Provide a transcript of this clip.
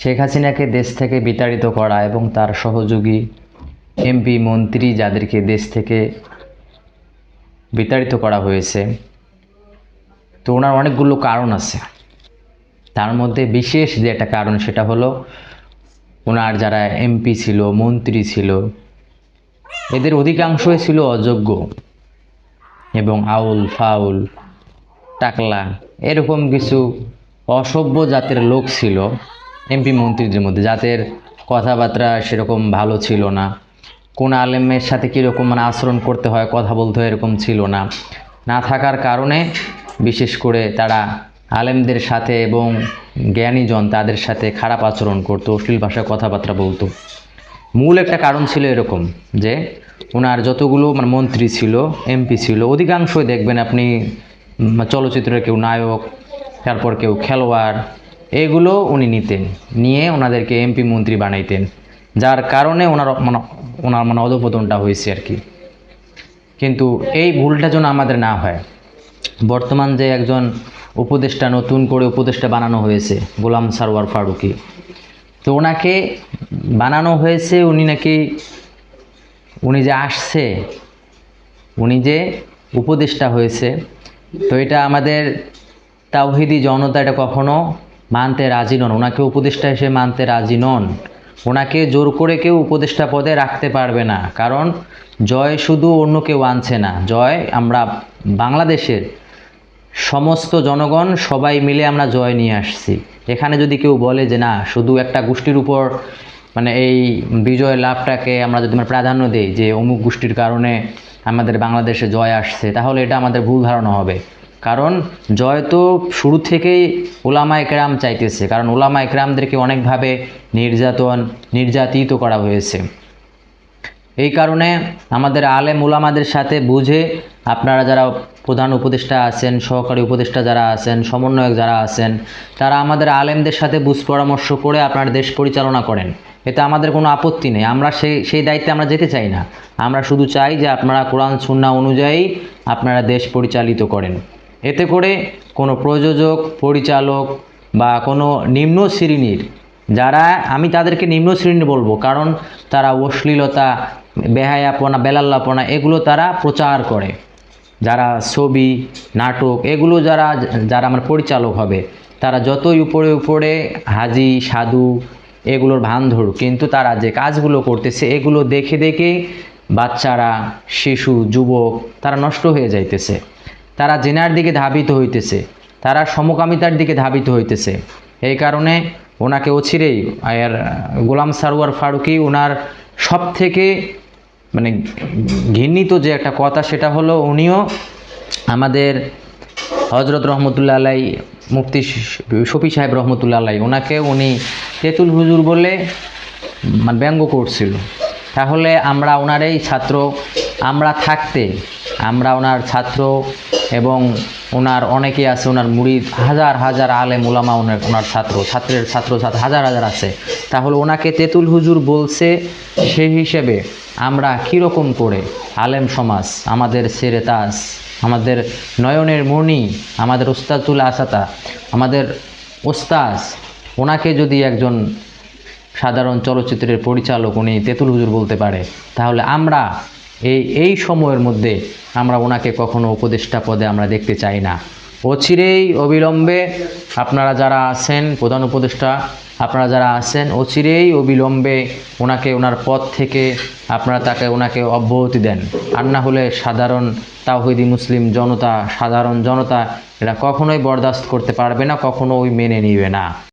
শেখ হাসিনাকে দেশ থেকে বিতাড়িত করা এবং তার সহযোগী এমপি মন্ত্রী যাদেরকে দেশ থেকে বিতাড়িত করা হয়েছে, তো ওনার অনেকগুলো কারণ আছে। তার মধ্যে বিশেষ যে একটা কারণ সেটা হলো ওনার যারা এমপি ছিল, মন্ত্রী ছিল, এদের অধিকাংশই ছিল অযোগ্য এবং আউল ফাউল টাকলা এরকম কিছু অসভ্য জাতের লোক ছিল এমপি মন্ত্রীদের মধ্যে, যাদের কথাবার্তা সেরকম ভালো ছিল না। কোন আলেমের সাথে কীরকম আচরণ করতে হয়, কথা বলতে হয় এরকম ছিল না। না থাকার কারণে বিশেষ করে তারা আলেমদের সাথে এবং জ্ঞানীজন তাদের সাথে খারাপ আচরণ করতো, অশ্লীল ভাষায় কথাবার্তা বলতো। মূল একটা কারণ ছিল এরকম যে ওনার যতগুলো মন্ত্রী ছিল, এমপি ছিল, অধিকাংশই দেখবেন আপনি চলচ্চিত্রের কেউ নায়ক, তারপর কেউ খেলোয়াড়, এগুলো উনি নিতেন, নিয়ে ওনাদেরকে এমপি মন্ত্রী বানাইতেন, যার কারণে ওনার অধঃপতনটা হয়েছে আর কি। কিন্তু এই ভুলটা যেন আমাদের না হয়। বর্তমান যে একজন উপদেষ্টা, নতুন করে উপদেষ্টা বানানো হয়েছে গোলাম সারওয়ার ফারুকী, তো ওনাকে বানানো হয়েছে, উনি যে আসছে, উনি যে উপদেষ্টা হয়েছে, তো এটা আমাদের তাওহিদি জনতা এটা কখনো মানতে রাজি নন। ওনাকে উপদেষ্টা হিসেবে মানতে রাজি নন। ওনাকে জোর করে কেউ উপদেষ্টা পদে রাখতে পারবে না, কারণ জয় শুধু অন্য কেউ আনছে না, জয় আমরা বাংলাদেশের সমস্ত জনগণ সবাই মিলে আমরা জয় নিয়ে আসছি। এখানে যদি কেউ বলে যে না, শুধু একটা গোষ্ঠীর উপর এই বিজয় লাভটাকে আমরা যদি প্রাধান্য দিই, যে অমুক গোষ্ঠীর কারণে আমাদের বাংলাদেশে জয় আসছে, তাহলে এটা আমাদের ভুল ধারণা হবে। কারণ জয় তো শুরু থেকেই ওলামা একরাম চাইতেছে, কারণ ওলামা একরামদেরকে অনেকভাবে নির্যাতিত করা হয়েছে। এই কারণে আমাদের আলেম ওলামাদের সাথে বুঝে আপনারা যারা প্রধান উপদেষ্টা আছেন, সহকারী উপদেষ্টা যারা আছেন, সমন্বয়ক যারা আছেন, তারা আমাদের আলেমদের সাথে বুঝ পরামর্শ করে আপনার দেশ পরিচালনা করেন। এতে আমাদের কোনো আপত্তি নেই। আমরা সেই দায়িত্বে আমরা যেতে চাই না। আমরা শুধু চাই যে আপনারা কোরআন সুন্নাহ অনুযায়ী আপনারা দেশ পরিচালিত করেন। এতে করে কোনো প্রযোজক, পরিচালক বা কোনো নিম্ন শ্রেণীর যারা, আমি তাদেরকে নিম্ন শ্রেণী বলবো, কারণ তারা অশ্লীলতা, বেহায়াপনা, বেলাল্লাপনা এগুলো তারা প্রচার করে। যারা ছবি, নাটক এগুলো যারা আমার পরিচালক হবে, তারা যতই উপরে হাজি সাধু এগুলোর ভান ধরুক, কিন্তু তারা যে কাজগুলো করতেছে এগুলো দেখে দেখে বাচ্চারা, শিশু, যুবক তারা নষ্ট হয়ে যাইতেছে। তারা জিনার দিকে ধাবিত হইতেছে, তারা সমকামিতার দিকে ধাবিত হইতেছে। এই কারণে ওনাকে অচিরেই গোলাম সারওয়ার ফারুকী, ওনার সব থেকে ঘৃণিত যে একটা কথা সেটা হলো, উনিও আমাদের হজরত রহমতুল্লাহ আলাই, মুফতি শফি সাহেব রহমতুল্লাহ আলাই, ওনাকে উনি তেঁতুল হুজুর বলে ব্যঙ্গ করছিল। তাহলে আমরা ওনার এই ছাত্র, আমরা থাকতে আমরা ওনার ছাত্র এবং ওনার অনেকেই আছে, ওনার মুরিদ, হাজার হাজার আলেম ওলামা ওনার ছাত্রের ছাত্র হাজার হাজার আছে। তাহলে ওনাকে তেঁতুল হুজুর বলছে, সেই হিসেবে আমরা কীরকম করে আলেম সমাজ, আমাদের সেরেতাজ, আমাদের নয়নের মণি, আমাদের ওস্তাদুল আসাতা, আমাদের ওস্তাজ, ওনাকে যদি একজন সাধারণ চলচ্চিত্রের পরিচালক উনি তেঁতুল হুজুর বলতে পারে, তাহলে আমরা এই সময়ের মধ্যে আমরা ওনাকে কখনো উপদেষ্টা পদে আমরা দেখতে চাই না। অচিরেই অবিলম্বে আপনারা যারা আছেন, প্রধান উপদেষ্টা আপনারা যারা আছেন, অচিরেই অবিলম্বে ওনাকে ওনার পদ থেকে আপনারা ওনাকে অব্যাহতি দেন। আর না হলে সাধারণ তাওহিদি মুসলিম জনতা, সাধারণ জনতা এরা কখনোই বরদাস্ত করতে পারবে না, কখনোই মেনে নিবে না।